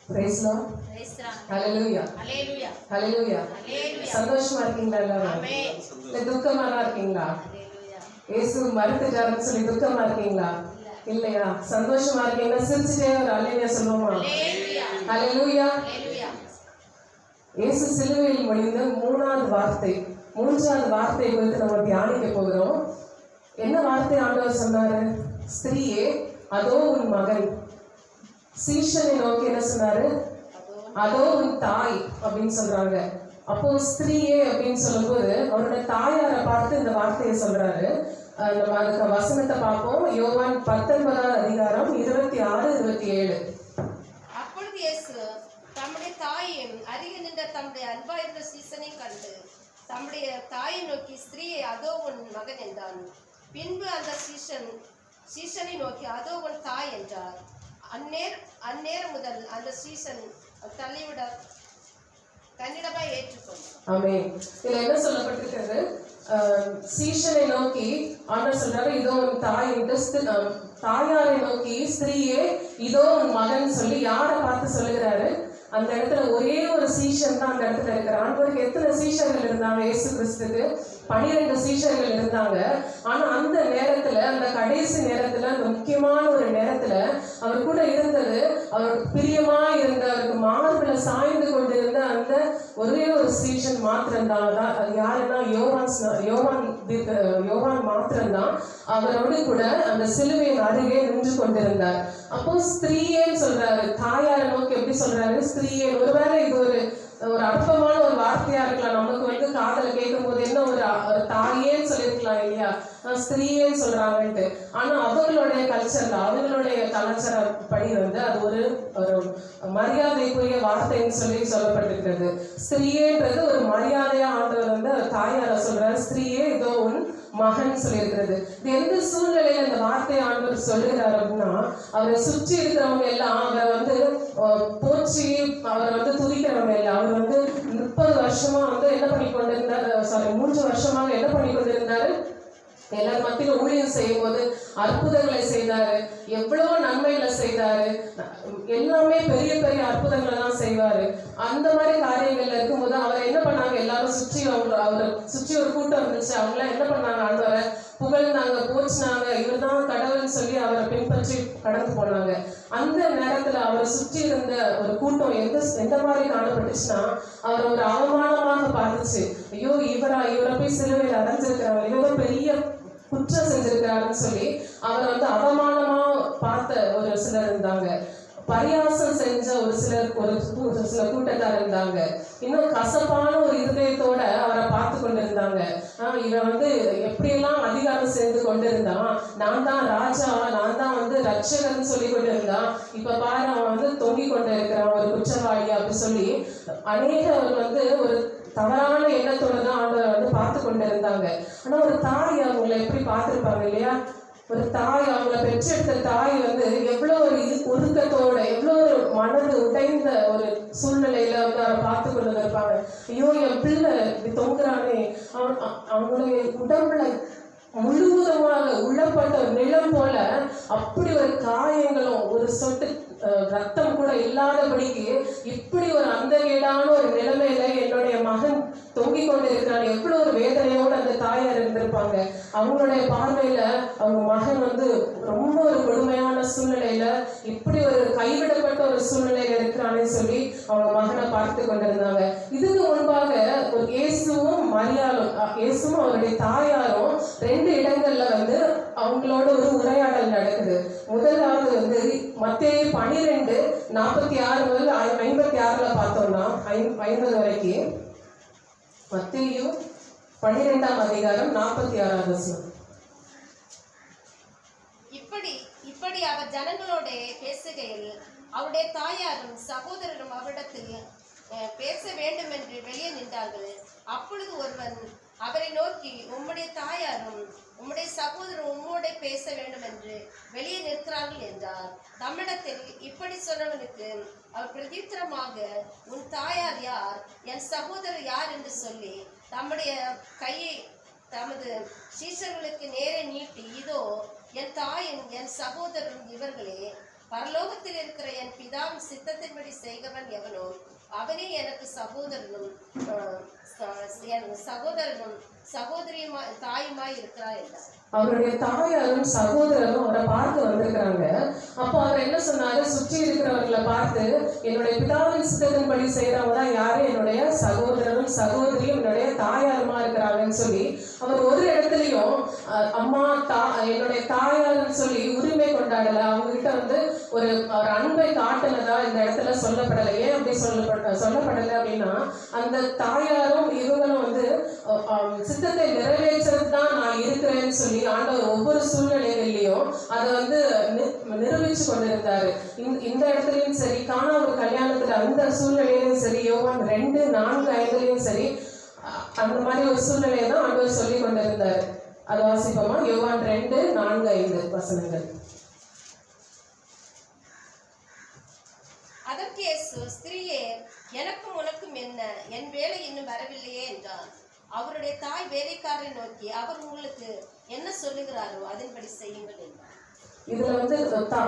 Praise Lord. Hallelujah. Hallelujah. Hallelujah. சந்தோஷமா இருக்கீங்களா எல்லாரும்? இல்ல துக்கமா இருக்கீங்களா? இயேசு மரித்தாருன்னு சொல்லி துக்கமா இருக்கீங்களா? இல்லையா? சந்தோஷமா இருக்கீங்களா? சிரிச்சிட்டே ஒரு அல்லேலூயா சொல்லுவோமா? ஹalleluya. இயேசு சிலுவையில் மொழிந்த மூன்றாவது வார்த்தை குறித்து நம்ம தியானிக்க போகிறோம். என்ன வார்த்தை ஆண்டவர் சொன்னாரு? ஸ்திரீயே அதோ உன் மகன். சீஷனை நோக்கி என்ன சொன்னாரு? அதோ உன் தாய் அப்படின்னு சொல்றாங்க. அப்போ ஸ்திரீயே அப்படின்னு சொல்லும்போது அவருடைய தாயாரை பார்த்து இந்த வார்த்தையை சொல்றாரு. நம்ம அதுக்கு வசனத்தை பார்ப்போம். யோவான் 19 அதிகாரம் 26, 27. அப்பொழுது இயேசு தம்முடைய தாயையும் அருகே நின்ற தம்முடைய அன்பாயிருந்த சீசனை கண்டு தம்முடைய தாயை நோக்கி ஸ்திரீயை அதோ உன் மகன் என்றான். பின்பு அந்த சீசனை நோக்கி அதோ உன் தாய் என்றார். அந்நேரம் முதல் அந்த சீசன் தள்ளிவிட தன்னிடமாய் ஏற்றுக்கொண்டார். ஆமென். இதுல என்ன சொல்லப்பட்டிருக்கிறது? சீஷனை நோக்கி ஆண்டவர் சொல்றாரு இதோ உன் தாய், தாயாரை நோக்கி ஸ்திரீயே இதோ உன் மகன் சொல்லி யாரை பார்த்து சொல்லுகிறாரு? அந்த இடத்துல ஒரே ஒரு சீஷன் தான் அந்த இடத்துல இருக்கிறார். ஆண்டவருக்கு எத்தனை சீஷர்கள் இருந்தாங்க? இயேசு கிறிஸ்துக்கு 12 சீஷர்கள் இருந்தாங்க. ஆனா அந்த நேரத்துல, அந்த கடைசி நேரத்துல, அந்த முக்கியமான ஒரு நேரத்துல அவர் கூட இருந்தது, அவருக்கு பிரியமா இருந்த, அவருக்கு மார்பில சாய்ந்து கொண்டிருந்த அந்த ஒரே ஒரு சீஷன் மாத்திரம்தான். அது யாருன்னா யோவான் மாத்திரம்தான் அவரோடு கூட அந்த சிலுவையின் அருகே நின்று கொண்டிருந்தார். அப்போ ஸ்திரீயேன்னு சொல்றாரு, தாயாரை நோக்கி எப்படி சொல்றாரு? ஸ்திரீயே. ஒருவேளை இது ஒரு அற்பமான ஒரு வார்த்தையா இருக்கலாம். நமக்கு காதல கேட்கும் போது என்ன ஒரு தாயேன்னு சொல்லிருக்கலாம் இல்லையா? ஸ்திரீயேன்னு சொல்றாங்கன்ட்டு. ஆனா அவங்களுடைய கல்ச்சர்ல, அவங்களுடைய கலாச்சாரப்படி அது ஒரு மரியாதைக்குரிய வார்த்தைன்னு சொல்லப்பட்டிருக்கிறது. ஸ்திரீயேன்றது ஒரு மரியாதையா ஆண்டவர் தாயார சொல்றாரு. ஸ்திரீயே இதோ உன் மகன் சொல்லியிருக்கிறது. இது எந்த சூழ்நிலையில இந்த வார்த்தையை ஆண்டவர் சொல்லுகிறார் அப்படின்னா, அவரை சுற்றி இருக்கிறவங்க எல்லாம் அவரை போற்றி அவரை துதிக்கிறவங்க எல்லாம், அவர் 30 வருஷமா என்ன பண்ணி கொண்டிருந்தார்? 3 வருஷமாக என்ன பண்ணி கொண்டிருந்தாரு? எல்லார் மத்தியில ஊழியம் செய்யும் போது அற்புதங்களை செய்தாரு, எவ்வளவோ நன்மைகளை செய்தாரு, எல்லாமே பெரிய பெரிய அற்புதங்களை தான் செய்வாரு. அந்த மாதிரி காரியங்கள்ல இருக்கும்போது அவரை என்ன பண்ணாங்க? எல்லாரும் சுற்றி அவரை சுற்றி ஒரு கூட்டம் இருந்துச்சு. அவங்களாம் என்ன பண்ணாங்க? ஆண்டவரை புகழ்ந்தாங்க, போச்சினாங்க, இவர் தான் கடவுள்னு சொல்லி அவரை பின்பற்றி கடந்து போனாங்க. அந்த நேரத்துல அவரை சுற்றி இருந்த ஒரு கூட்டம் எந்த மாதிரி காணப்பட்டுச்சுன்னா, அவர் ஒரு அவமானமாக பார்த்துச்சு. ஐயோ இவரை போய் சிலுவையில் அடைஞ்சிருக்கிறாங்க, இவங்க பெரிய குற்றம் செஞ்சிருக்கிறாருன்னு சொல்லி அவர் அவமானமா பார்த்த ஒரு சிலர் இருந்தாங்க. பரியாசம் செஞ்ச ஒரு சில கூட்டத்தார் இருந்தாங்க. இன்னும் கசப்பான ஒரு இருதயத்தோட அவரை பார்த்து கொண்டிருந்தாங்க. இவன் எப்படியெல்லாம் அதிகாரம் செய்து கொண்டிருந்தான், நான் தான் ராஜா, நான் தான் ரட்சகர்னு சொல்லி கொண்டிருந்தான், இப்ப பாரு அவன் தொங்கிக் கொண்டு இருக்கிறான், ஒரு குற்றவாளி அப்படி சொல்லி அநேகர் ஒரு தவறான எண்ணத்தோட தான் ஆண்டவர் பார்த்து கொண்டு இருந்தாங்க. ஆனா ஒரு தாய் அவங்களை எப்படி பார்த்திருப்பாங்க இல்லையா? ஒரு தாய், அவங்களை பெற்றெடுத்த தாய் எவ்வளவு ஒரு ஒதுக்கத்தோட, எவ்வளவு ஒரு மனது உடைந்த ஒரு சூழ்நிலையில அவரை பார்த்து கொண்டு இருப்பாங்க. ஐயோ என் பிள்ளை இப்படி தொங்குறானே, அவனுடைய உடம்புல முழுவதுமாக உள்ளப்பட்ட நிலம் போல அப்படி ஒரு காயங்களும் ஒரு சொட்டு ரத்தம் கூட இல்லாதபடிக்கு இப்படி ஒரு அந்தகேடான ஒரு நிலைமையில என்னுடைய மகன் தொங்கிக் கொண்டு இருக்கிறான். எவ்வளவு ஒரு வேதனையோடு அந்த தாயார் இருந்திருப்பாங்க. அவங்களுடைய பார்வையில அவங்க மகன் ரொம்ப ஒரு கொடுமையான சூழ்நிலையில, இப்படி ஒரு கைவிடப்பட்ட ஒரு சூழ்நிலையில இருக்கிறான்னு சொல்லி அவங்க மகனை பார்த்து கொண்டிருந்தாங்க. இதுக்கு முன்பாக ஒரு இயேசுவும் அவருடைய தாயாரும் 2 இடங்கள்ல அவங்களோட ஒரு உரையாடல் நடக்குது. முதலாவது மத்தேயு 12:46 முதல் 56 பார்த்தோம்னா 50 வரைக்கும். மத்தேயு 12ஆம் அதிகாரம் 46வது வசனம். இப்படி அவர் ஜனங்களோட பேசுகையில் அவருடைய தாயாரும் சகோதரரும் அவரிடத்தில் பேச வேண்டும் என்று வெளியே நின்றார்கள். அப்பொழுது ஒருவன் அவரை நோக்கி, உம்முடைய தாயாரும் உம்முடைய சகோதரரும் உம்மோட பேச வேண்டும் என்று வெளியே நிற்கிறார்கள் என்றார். தம்மிடத்தில் இப்படி சொன்னவனுக்கு அவர் பிரதித்திரமாக, உன் தாயார் யார், என் சகோதரர் யார் என்று சொல்லி தம்முடைய கையை தமது சீஷர்களுக்கு நேரே நீட்டி, இதோ என் தாயும் என் சகோதரரும் இவர்களே, பரலோகத்தில் இருக்கிற என் பிதாவின் சித்தத்தின்படி செய்கிறவன் எவனோ அவனே எனக்கு சகோதரனும் சகோதரியுமாய் தாயுமாய் இருக்கிறார் என்றார். அவருடைய தாயாரும் சகோதரரும் அவரை பார்த்து வந்திருக்கிறாங்க. அப்போ அவர் என்ன சொன்னாரு, சுற்றி இருக்கிறவர்களை பார்த்து, என்னுடைய பிதாவின் சித்தத்தின்படி செய்யறவங்க தான் யாரு, என்னுடைய சகோதரரும் சகோதரியும் என்னுடைய தாயாருமா இருக்கிறாங்கன்னு சொல்லி அவர் ஒரு இடத்துலயும் அம்மா என்னுடைய தாயாருன்னு சொல்லி உரிமை கொண்டாடல. அவங்க கிட்ட வந்து ஒரு அன்பை காட்டுனதா இந்த இடத்துல சொல்லப்படலை. ஏன் அப்படி சொல்லப்படலை அப்படின்னா, அந்த தாயாரும் இவங்களும் வந்து சித்தத்தை நிறைவேற்றது தான் நான் இருக்கிறேன்னு சொல்லி ஆண்டவர் ஒவ்வொரு சூழ்நிலைகள்லயும் அதை வந்து நிரூபிச்சு கொண்டிருந்தாரு. இந்த இடத்துலயும் சரி, காணா ஒரு கல்யாணத்துல அந்த சூழ்நிலையிலும் சரி, யோவான் 2:4-5 சரி, அந்த மாதிரி ஒரு சூழ்நிலையை தான் ஆண்டவர் சொல்லி கொண்டிருந்தாரு. அது வாசிப்போமா? யோவான் 2:4-5 வசனங்கள். அதற்கு இயேசு, ஸ்திரீயே, எனக்கும் உனக்கும் என்ன, என் வேலை இன்னும் வரவில்லையே என்றார். அவருடைய தாய் வேலைக்காரரை நோக்கி, அவர் உங்களுக்கு என்ன சொல்லுகிறாரோ அதன்படி செய்யுங்கள் என்றார். இதுல வந்து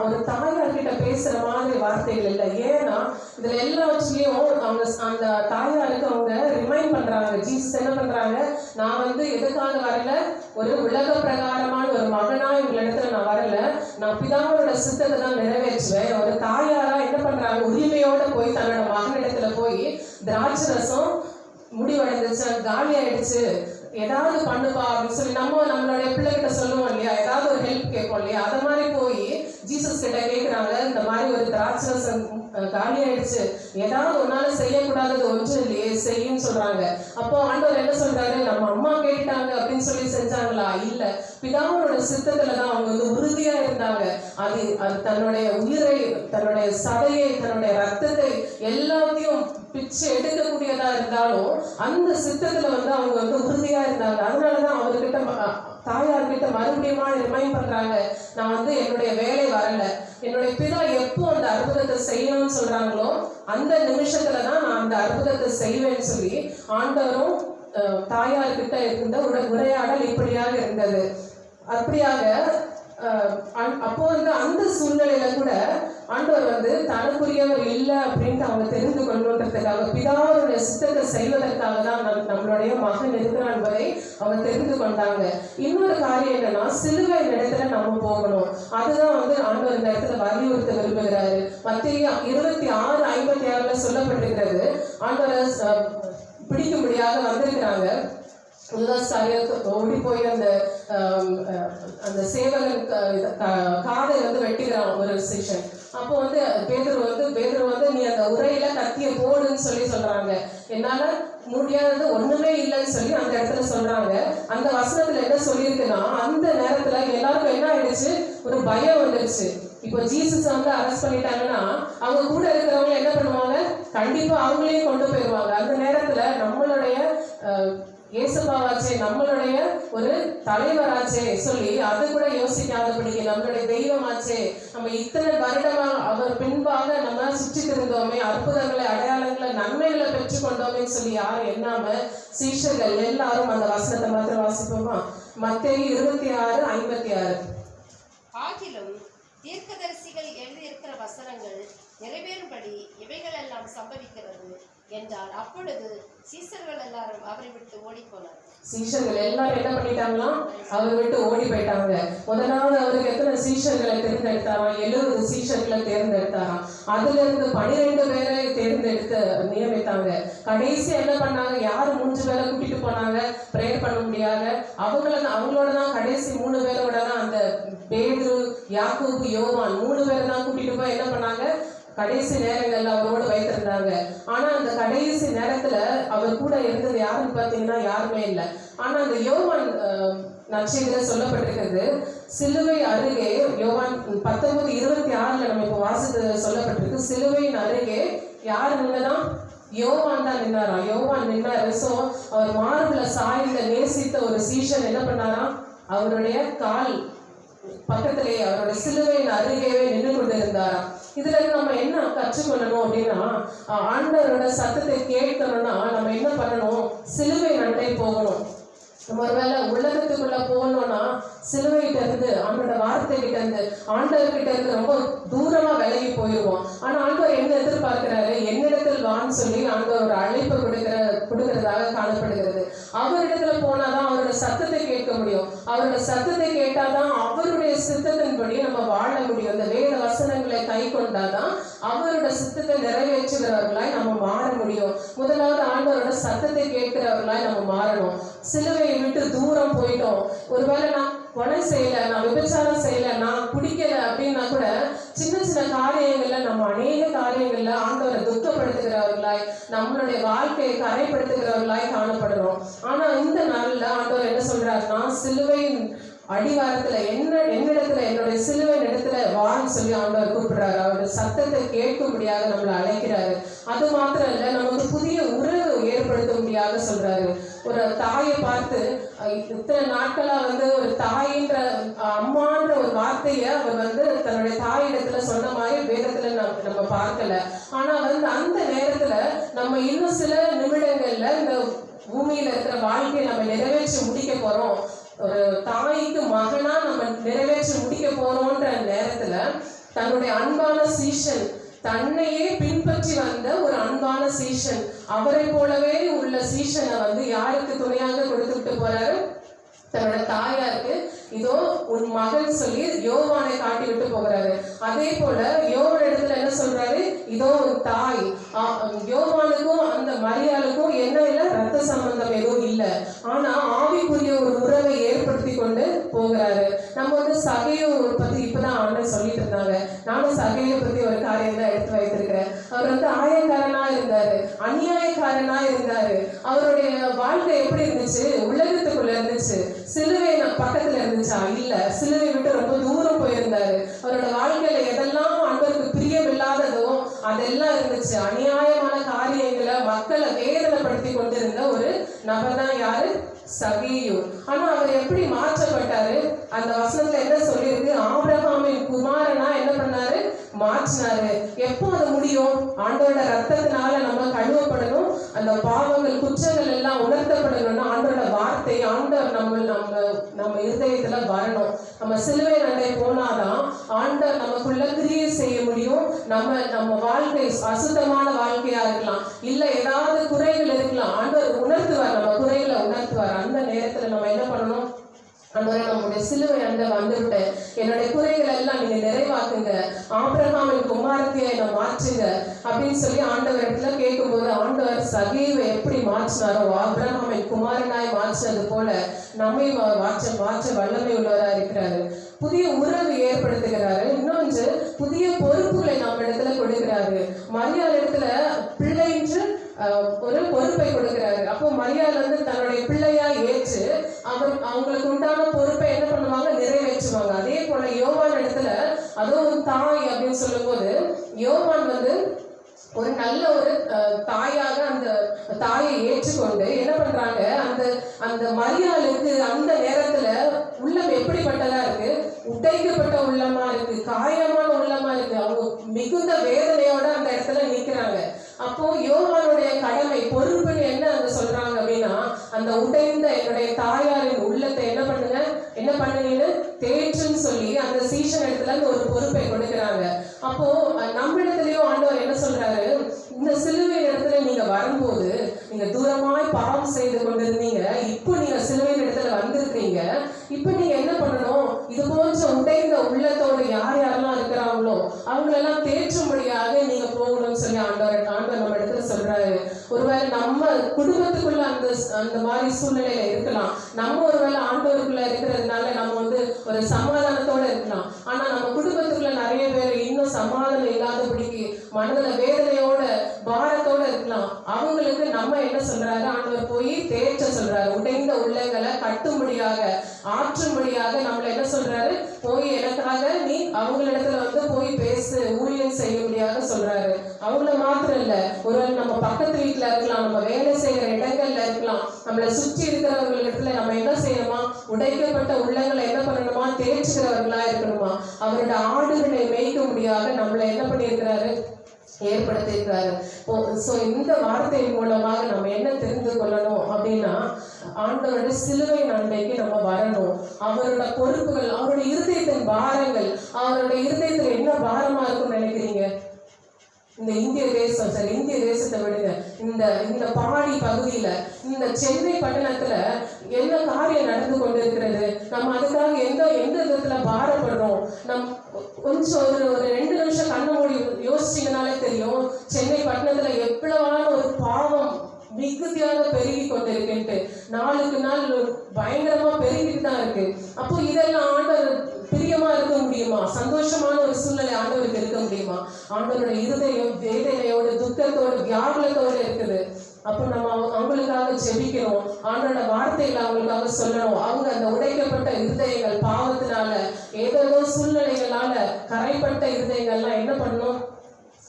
ஒரு தாயார்கிட்ட பேசுற மாதிரி வார்த்தைகள் இல்லை. ஏன்னா இதுல எல்லாவற்றிலையும் அவங்க அந்த தாயாருக்கு அவங்க ரிமைண்ட் பண்றாங்க. ஜீசஸ் என்ன பண்றாங்க, நான் வந்து எதுக்காக வரல, ஒரு உலக பிரகாரமான ஒரு மகனா இவங்களிடத்துல நான் வரல, நான் பிதாவோட சித்தத்தை தான் நிறைவேற்றுவேன். ஒரு தாயாரா என்ன பண்றாங்க, உரிமையோட போய் தன்னோட மகனிடத்துல போய் திராட்சை ரசம் முடிவடைந்துச்சு, காலி ஆயிடுச்சு, ஏதாவது பண்ணுவா அப்படின்னு சொல்லி நம்மளுடைய பிள்ளைகிட்ட சொல்லுவோம் இல்லையா, ஏதாவது ஒரு ஹெல்ப் கேட்போம் இல்லையா, அதை மாதிரி போய் ஜீசஸ் கிட்ட கேட்கிறாங்க, இந்த மாதிரி ஒரு திராட்சரசம் காலி ஆயிடுச்சு, ஏதாவது ஒன்னால செய்யக்கூடாதது ஒன்று இல்லையே, செய்யும் சொல்றாங்க. அப்போ ஆண்டவர் என்ன சொல்றாரு, நம்ம அம்மா கேட்டாங்க அப்படின்னு சொல்லி செஞ்சாங்களா? இல்ல, பிதாவோட சித்தத்துலதான் அவங்க வந்து உறுதியா இருந்தாங்க. அது தன்னுடைய உயிரை, தன்னுடைய சதையை, தன்னுடைய ரத்தத்தை எல்லாத்தையும் பிச்சு எடுக்கக்கூடியதா இருந்தாலும் அந்த சித்தத்துல வந்து அவங்க வந்து உறுதியா இருந்தாங்க. அதனாலதான் அவர்கிட்ட தாயார்கிட்ட மறுபடியும் ரிமைண்ட் பண்றாங்க, நான் வந்து என்னுடைய வேலை வரல, என்னுடைய பிதா எப்போ அந்த அற்புதத்தை செய்யணும்னு சொல்றாங்களோ அந்த நிமிஷத்துலதான் நான் அந்த அற்புதத்தை செய்வேன்னு சொல்லி ஆண்டவரும் தாயார்கிட்ட இருந்த உரையாடல் இப்படியாக இருந்தது. அப்படியாக அப்போ வந்து அந்த சூழ்நிலையில கூட ஆண்டவர் வந்து தனக்குரியவர் இல்லை அப்படின்ட்டு அவங்க தெரிந்து கொள்ளுன்றதுக்காக, பிதாவுடைய சித்தத்தை செய்வதற்காக தான் நம்மளுடைய மகன் இருக்கிறான் என்பதை அவங்க தெரிந்து கொண்டாங்க. இன்னொரு காரியம் என்னன்னா, சிலுவை இடத்துல நம்ம போகணும். அதுதான் வந்து ஆண்டவர் இந்த இடத்துல வலியுறுத்த விரும்புகிறாரு. மத்தேயு 26:56 சொல்லப்பட்டிருக்கிறது, ஆண்டவர் பிடிக்கும்படியாக வந்திருக்கிறாங்க. ஓடி போய் அந்த சேவகன் காதை வந்து வெட்டுகிறான் ஒரு செக்ஷன். அப்போ வந்து பேதுரு வந்து நீ அந்த உரையில கத்திய போடுன்னு சொல்லி சொல்றாங்க. என்னால முடியாதது ஒண்ணுமே இல்லைன்னு சொல்லி அந்த இடத்துல சொல்றாங்க. அந்த வசனத்துல என்ன சொல்லியிருக்குன்னா, அந்த நேரத்துல எல்லாருக்கும் என்ன ஆயிடுச்சு, ஒரு பயம் வந்துருச்சு. இப்போ ஜீசஸ் வந்து அரெஸ்ட் பண்ணிட்டாங்கன்னா அவங்க கூட இருக்கிறவங்க என்ன பண்ணுவாங்க, கண்டிப்பா அவங்களையும் கொண்டு போயிடுவாங்க. அந்த நேரத்துல நம்மளுடைய இயேசுபாவாச்சே, நம்மளுடைய ஒரு தலைவராச்சே சொல்லி அது கூட யோசிக்காதபடிக்கு, நம்மளுடைய தெய்வமாச்சே, நம்ம இத்தனை வருடமா அவர் பின்பாக நம்ம சுற்றி திருந்தோமே, அற்புதங்களை, அடையாளங்களை, நன்மைகளை பெற்று கொண்டோமே சொல்லி யாரும் எண்ணாம சீஷர்கள் எல்லாரும் அந்த வசனத்தை மாத்திரம் வாசிப்போமா? மத்தேயு 26:56. ஆகிலும் தீர்க்கதரிசிகள் எழுதியிருக்கிற வசனங்கள் நிறைவேறும்படி இவைகள் எல்லாம் சம்பவிக்கிறது என்றார். அப்பொழுது சீஷர்கள் எல்லாரும் அவரை விட்டு ஓடி போனார். சீஷர்கள் எல்லாரும் என்ன பண்ணிட்டாங்களாம், அவரை விட்டு ஓடி போயிட்டாங்க. முதலாவது அவருக்கு எத்தனை சீஷர்களை தேர்ந்தெடுத்தாராம்? 70 சீஷர்களை தேர்ந்தெடுத்தாராம். அதுல இருந்து 12 பேரை தேர்ந்தெடுத்து நியமித்தாங்க. கடைசி என்ன பண்ணாங்க, யாரு 3 பேரை கூட்டிட்டு போனாங்க பிரேயர் பண்ண முடியாத அவங்களோட தான் கடைசி 3 பேரோட தான் அந்த பேதுரு, யாக்கோபு, யோவான் 3 பேரை தான் கூட்டிட்டு போய் என்ன பண்ணாங்க, கடைசி நேரங்கள்ல அவரோடு வைத்திருந்தாங்க. ஆனா அந்த கடைசி நேரத்துல அவர் கூட இருந்தது யாருன்னு பாத்தீங்கன்னா யாருமே இல்லை. ஆனா அந்த யோவான் நற்செய்தியில சொல்லப்பட்டிருக்கிறது, சிலுவை அருகே யோவான் 19:26 நம்ம இப்போ வாசித்து சொல்லப்பட்டிருக்கு, சிலுவையின் அருகே யார் நின்னதான், யோவான் தான் நின்னாராம். யோவான் நின்னாரு. சோ அவர் மார்புல சாய்ந்த நேசித்த ஒரு சீஷன் என்ன பண்ணாராம், அவருடைய கால் பக்கத்திலேயே அவருடைய சிலுவையின் அருகேவே நின்று கொண்டு இருந்தாராம். இதுல நம்ம என்ன கற்றுக்கொள்ளணும் அப்படின்னா, ஆண்டவரோட சத்தத்தை கேட்கணும்னா நம்ம என்ன பண்ணணும், சிலுவை நட்டை போகணும். நம்ம ஒருவேளை உலகத்துக்குள்ள போனோம்னா சிலுவைகிட்ட இருந்து ஆண்டோட வார்த்தை கிட்ட இருந்து ஆண்டவர்கிட்ட இருந்து ரொம்ப தூரமா விலகி போயிடுவோம். ஆனா ஆண்டவர் என்ன எதிர்பார்க்கிறாரு? என்னிடத்தில் வான்னு சொல்லி ஆண்டவர் ஒரு அழைப்பு கொடுக்கறதாக காணப்படுகிறது. அவரிடத்துல போனாதான் அவரோட சத்தத்தை கேட்க முடியும். அவரோட சத்தத்தை கேட்டாதான் அவருடைய சித்தத்தின்படி நம்ம வாழ முடியும். இந்த வேத வசனங்களை கை கொண்டாதான் அவரோட சித்தத்தை நிறைவேற்றுகிறவர்களாய் நம்ம மாற முடியும். முதலாவது ஆண்டவரோட சத்தத்தை கேட்கிறவர்களாய் நம்ம மாறணும். சிலுவையை விட்டு தூரம் போயிட்டோம். ஒருவேளை நான் கொலை செய்யல, நான் விபச்சாரம் செய்யல, நான் குடிக்கல அப்படின்னா கூட சின்ன சின்ன காரியங்கள்ல நம்ம அநேக காரியங்கள்ல ஆண்டவரை துக்கப்படுத்துகிறவர்களாய் நம்மளுடைய வாழ்க்கையை கரைப்படுத்துகிறவர்களாய் காணப்படுறோம். ஆனா இந்த நாள்ல ஆண்டவர் என்ன சொல்றாருன்னா, சிலுவையின் அடிவாரத்துல என்னிடத்துல என்னுடைய சிலுவை இடத்துல வான்னு சொல்லி ஆண்டவர் கூப்பிடுறாரு. அவருடைய சத்தத்தை கேட்கும்படியாக நம்மளை அழைக்கிறாரு. அது மாத்திரம் இல்ல, நமக்கு புதிய உறவு ஏற்படுத்தும்படியாக சொல்றாரு. ஒரு தாயை பார்த்து இத்தனை நாட்களா ஒரு தாயின்ற அம்மான்ற ஒரு வார்த்தைய அவர் தன்னுடைய தாயிடத்துல சொன்ன மாதிரி வேதத்துல நம்ம பார்க்கல. ஆனா அந்த நேரத்துல நம்ம இன்னும் சில நிமிடங்கள்ல இந்த பூமியில இருக்கிற வாழ்க்கையை நம்ம நிறைவேற்றி முடிக்க போறோம். ஒரு தாய்க்கு மகனா நம்ம நிறைவேற்றி முடிக்க போறோம்ன்ற நேரத்துல தன்னுடைய அன்பான சீஷன், தன்னையே பின்பற்றி வந்த ஒரு அன்பான சீஷன், அவரை போலவே உள்ள சீஷனை யாருக்கு துணையாக கொடுத்துட்டு போறாரு? தன்னோட தாயாருக்கு இதோ உன் மகன் சொல்லி யோவானை காட்டி விட்டு போகிறாரு. அதே போல யோவான் இடத்துல என்ன சொல்றாரு? இதோ உன் தாய். யோவானுக்கும் அந்த மரியாளுக்கும் என்ன இல்லை? ரத்த சம்பந்தம் எதுவும் இல்லை. ஆனா ஆவிக்குரிய ஒரு உறவை ஏற்படுத்தி கொண்டு போகிறாரு. நம்ம சகையை பத்தி இப்பதான் ஆண்டவர் சொல்லிட்டு இருந்தாங்க. நானும் சகையை பத்தி ஒரு காரியம் தான் எடுத்து வைத்திருக்கிறேன். அவர் ஆயக்காரனா இருந்தாரு, அநியாயக்காரனா இருந்தாரு. அவருடைய வாழ்க்கை எப்படி இருந்துச்சு? உலகத்துக்குள்ள இருந்துச்சு. சிலுவை பக்கத்துல இருந்துச்சா? இல்ல. சிலுவை விட்டு ரொம்ப தூரம் போயிருந்தாரு. அவரோட வாழ்க்கையில எதெல்லாம் ஆண்டவருக்கு பிரியம் இல்லாததோ அதெல்லாம் இருந்துச்சு. அநியாயமான காரியங்களை மக்களை வேதனைப்படுத்தி கொண்டிருந்த ஒரு நபர் தான் யாரு? சகேயு. ஆனா அவர் எப்படி மாற்றப்பட்டாரு? அந்த வசனத்துல என்ன சொல்லியிருக்கு? ஆபிரகாமின் குமாரனா என்ன பண்ணாரு? மாற்றினாரு. எப்போ அது முடியும்? ஆண்டோட ரத்தத்தினால நம்ம கழுவப்படணும். அந்த பாவங்கள் குற்றங்கள் எல்லாம் உணர்த்தப்படணும்னா ஆண்டோட வார்த்தை ஆண்டவர் நம்ம இருதயத்துல வரணும். நம்ம சிலுவை நண்டை போனாதான் ஆண்டவர் நமக்குள்ள கிரியை செய்ய முடியும். நம்ம வாழ்க்கை அசுத்தமான வாழ்க்கையா இருக்கலாம், இல்ல ஏதாவது குறைகள் இருக்கலாம். ஆண்டவர் உணர்த்துவார், நம்ம குறைகளை உணர்த்துவார். அந்த நேரத்துல நம்ம என்ன பண்ணணும்? நம்முடைய சிலுவை வந்துவிட்டேன், என்னுடைய குறைகளை எல்லாம் நீங்க நிறைவாக்குங்க, ஆபிரகாமின் குமாரத்தையை நான் மாற்றுங்க அப்படின்னு சொல்லி ஆண்டவர் இடத்துல கேட்கும்போது ஆண்டவர் சகேவை எப்படி மாற்றினாரோ ஆபிரகாமின் குமாரனாய் மாற்றினது போல நம்மை மாற்ற வல்லமை உள்ளவரா இருக்கிறாரு. புதிய உறவு ஏற்படுத்துகிறாரு. இன்னொன்று, புதிய பொறுப்புகளை நம்ம இடத்துல கொடுக்கிறாரு. மரியாள் இடத்துல பிள்ளை என்று ஒரு பொறுப்பை கொடுக்கிறாரு. அப்போ மரியாள் தன்னுடைய பிள்ளையா ஏற்று அவங்களுக்கு உண்டான பொறுப்பை என்ன பண்ணுவாங்க? நிறைவேற்றுவாங்க. அதே போல யோவான் இடத்துல அதுவும் தாய் அப்படின்னு சொல்லும் போது யோவான் ஒரு நல்ல ஒரு தாயாக அந்த தாயை ஏற்றுக்கொண்டு என்ன பண்றாங்க? அந்த மரியாளுக்கு அந்த நேரத்துல உள்ளம் எப்படிப்பட்டதா இருக்கு? உடைக்கப்பட்ட உள்ளமா இருக்கு, காயமான உள்ளமா இருக்கு. அவங்க மிகுந்த வேதனையோட அந்த இடத்துல நிக்கிறாங்க. அப்போ யோவானுடைய கடமை பொறுப்புன்னு என்ன சொல்றாங்க அப்படின்னா, அந்த உடைந்த என்னுடைய தாயாரின் உள்ளத்தை என்ன பண்ணுங்கன்னு தேற்றுன்னு சொல்லி அந்த சீசன் இடத்துல ஒரு பொறுப்பை கொடுக்கிறாங்க. அப்போ நம்ம இடத்துலயும் ஆண்டவர் என்ன சொல்றாரு? இந்த சிலுவை இடத்துல நீங்க வரும்போது நீங்க தூரமாய் பாவம் செய்து கொண்டிருந்தீங்க, இப்போ நீங்க சிலுவை இடத்துல வந்திருக்கீங்க. இப்போ நீங்க என்ன பண்ணணும்? இது போன்ற உடைந்த உள்ளத்தோடு யார் யாரெல்லாம் இருக்கிறாங்களோ அவங்களெல்லாம் தேற்றும்படியாக நீங்க போகணும்னு சொல்லி ஆண்டவர் நம்ம இடத்துல சொல்றாரு. ஒருவேளை நம்ம குடும்பத்துக்குள்ள அந்த மாதிரி சூழ்நிலையில இருக்கலாம். நம்ம ஒருவேளை ஆண்டவருக்குள்ள இருக்கிறதுனால நம்ம ஒரு சமாதானத்தோட இருக்கலாம். ஆனா நம்ம குடும்பத்துக்குள்ள நிறைய பேர் இன்னும் சமாதானம் இல்லாதபடிக்கு மனதுல வேதனையோட பாரத்தோட இருக்கலாம். அவங்களுக்கு நம்ம என்ன சொல்றாரு? ஆண்டவர் போய் தேற்ற சொல்றாரு. உடைந்த உள்ளங்களை கட்டும்படியாக ஆற்றும்படியாக நம்மள என்ன சொல்றாரு? போய் எனக்காக நீ அவங்களிடத்துல போய் பேசு, ஊழியம் செய்யும்படியாக சொல்றாரு. அவங்கள மாத்திரம் இல்ல, ஒருவேளை நம்ம பக்கத்து வீட்டுல இருக்கலாம், நம்ம வேலை செய்யற இடங்கள்ல இருக்கலாம், நம்மளை சுற்றி இருக்கிறவர்களிடத்துல நம்ம என்ன செய்யணுமா? உடைக்கப்பட்ட உள்ளங்களை என்ன பண்ணணுமா? தேற்றுகிறவர்களா இருக்கணுமா? அவரோட ஆடுகளை மேய்க்க முடியாத நம்மளை என்ன பண்ணியிருக்கிறாரு? ஏற்படுத்தியிருக்கிறாரு. ஸோ இந்த வார்த்தையின் மூலமாக நம்ம என்ன தெரிந்து கொள்ளணும் அப்படின்னா, ஆண்டவருடைய சிலுவை நன்மைக்கு நம்ம வரணும். அவரோட பொறுப்புகள், அவருடைய இருதயத்தின் பாரங்கள், அவருடைய இருதயத்தில் என்ன பாரமா இருக்கும்னு நினைக்கிறீங்க? இந்த இந்திய தேசம், சரி இந்திய தேசத்தை விடுங்க, இந்த பாடி பகுதியில, இந்த சென்னை பட்டணத்துல என்ன காரியம் நடந்து கொண்டிருக்கிறது? நம்ம அதுக்காக எந்த விதத்துல பாரப்படுறோம்? கொஞ்சம் ஒரு 2 நிமிஷம் கண்ண மூடி யோசிச்சீங்கனாலே தெரியும், சென்னை பட்டணத்துல எவ்வளவான ஒரு பாவம் மிகுதியாக பெருகி கொண்டிருக்குன்ட்டு. நாளுக்கு நாள் பயங்கரமா பெருகிட்டு தான் இருக்கு. அப்போ இதெல்லாம் ஆண்டவர் பிரியமா இருக்க முடியுமா? சந்தோஷமான ஒரு சூழ்நிலை ஆண்டவருக்கு இருக்க முடியுமா? ஆண்டவருடைய இருதயம் வேதனையோடு, துக்கத்தோடு, வியாகுலத்தோடு இருக்குது. அப்போ நம்ம அவங்களுக்காக ஜெபிக்கணும். ஆண்டோட வார்த்தைகளை அவங்களுக்காக சொல்லணும். அவங்க அந்த உடைக்கப்பட்ட இருதயங்கள், பாவத்தினால ஏதோ சூழ்நிலைகளால கரைப்பட்ட இருதயங்கள்லாம் என்ன பண்ணணும்?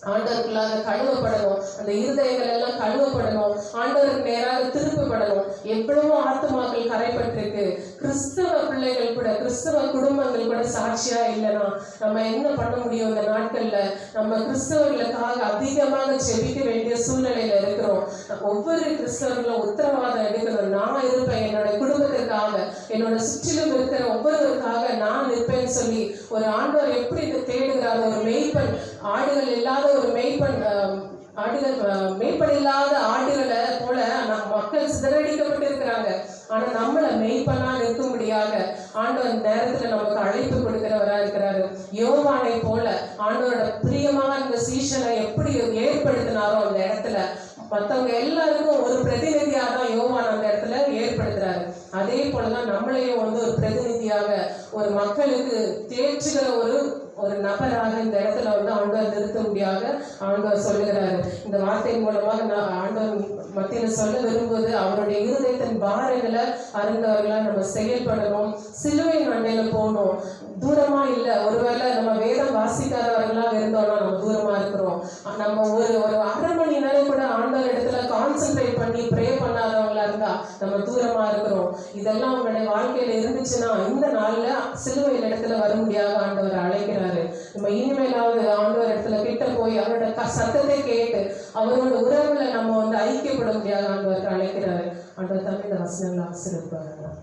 ஆண்டவருக்குள்ளாக கழுவப்படணும். அந்த இருதயங்கள் எல்லாம் கழுவப்படணும். ஆண்டவருக்கு நேராக திருப்பப்படணும். எவ்வளவோ ஆத்துமாக்கள் கரைப்பட்டிருக்கு. கிறிஸ்தவ பிள்ளைகள் கூட, கிறிஸ்தவ குடும்பங்கள் கூட சாட்சியா இல்லைன்னா நம்ம என்ன பண்ண முடியும்? இந்த நாட்கள்ல நம்ம கிறிஸ்தவர்களுக்காக அதிகமாக ஜெபிக்க வேண்டிய சூழ்நிலையில இருக்கிறோம். ஒவ்வொரு கிறிஸ்தவர்களும் உத்தரவாதம் எடுக்கணும். நான் இருப்பேன், என்னோட குடும்பத்திற்காக, என்னோட சுற்றிலும் இருக்கிற ஒவ்வொருவருக்காக நான் இருப்பேன்னு சொல்லி ஒரு ஆண்டவர் எப்படி தேடுகிறார்? ஒரு மெய்ப்பன், ஆடுகள் இல்லாத ஒரு மெய்ப்பன், மேய்ப்பன் இல்லாத ஆடுகளை போல மக்கள் சிதறடிக்கப்பட்டு இருக்கிறாங்க. ஆனா நம்மள மெய்ப்பனா நிற்கும்படியாக ஆண்டவர் நேரத்துல நமக்கு அழைப்பு கொடுக்கிறவரா இருக்கிறாரு. யோவானை போல ஆண்டவரோட பிரியமான இந்த சீஷனை எப்படி ஏற்படுத்தினாரோ அந்த இடத்துல, மற்றவங்க எல்லாருக்கும் ஒரு பிரதிநிதியா தான் யோவான் அந்த இடத்துல ஏற்படுத்துறாரு. அதே போலதான் நம்மளையும் ஒரு பிரதிநிதியாக, ஒரு மக்களுக்கு தேற்றுகிற ஒரு நபராக இந்த இடத்துல ஆண்டவர் நிறுத்தும்படியாக ஆண்டவர் சொல்லுகிறாரு. இந்த வார்த்தையின் மூலமாக நான் ஆண்டவர் மத்தியில சொல்ல விரும்புவது, அவருடைய இருதயத்தின் பாரங்களை அறிந்தவர்களா நம்ம செயல்படணும். சிலுவை நன்மையில போகணும். தூரமா இல்லை. ஒருவேளை நம்ம வேதம் வாசிக்காதவர்களா இருந்தோம்னா நம்ம தூரமா இருக்கிறோம். நம்ம ஒரு 1/2 மணி நேரம் கூட ஆண்டவர் இடத்துல கான்சென்ட்ரேட் பண்ணி ப்ரே பண்ணாதவங்களா இருந்தா நம்ம தூரமா இருக்கிறோம். இதெல்லாம் உங்களுடைய வாழ்க்கையில இருந்துச்சுன்னா இந்த நாள்ல சிலுவையில் இடத்துல வரும்படியாக ஆண்டவர் அழைக்கிறாரு. நம்ம இனிமேலாவது ஆண்டவர் இடத்துல கிட்ட போய் அவரோட சத்தத்தை கேட்டு அவரோட உறவுல நம்ம ஐக்கியப்பட முடியாத ஆண்டவர் அழைக்கிறாரு. ஆண்டவர் தமிழ் வசனங்களை ஆசீர்வதிப்பாங்க.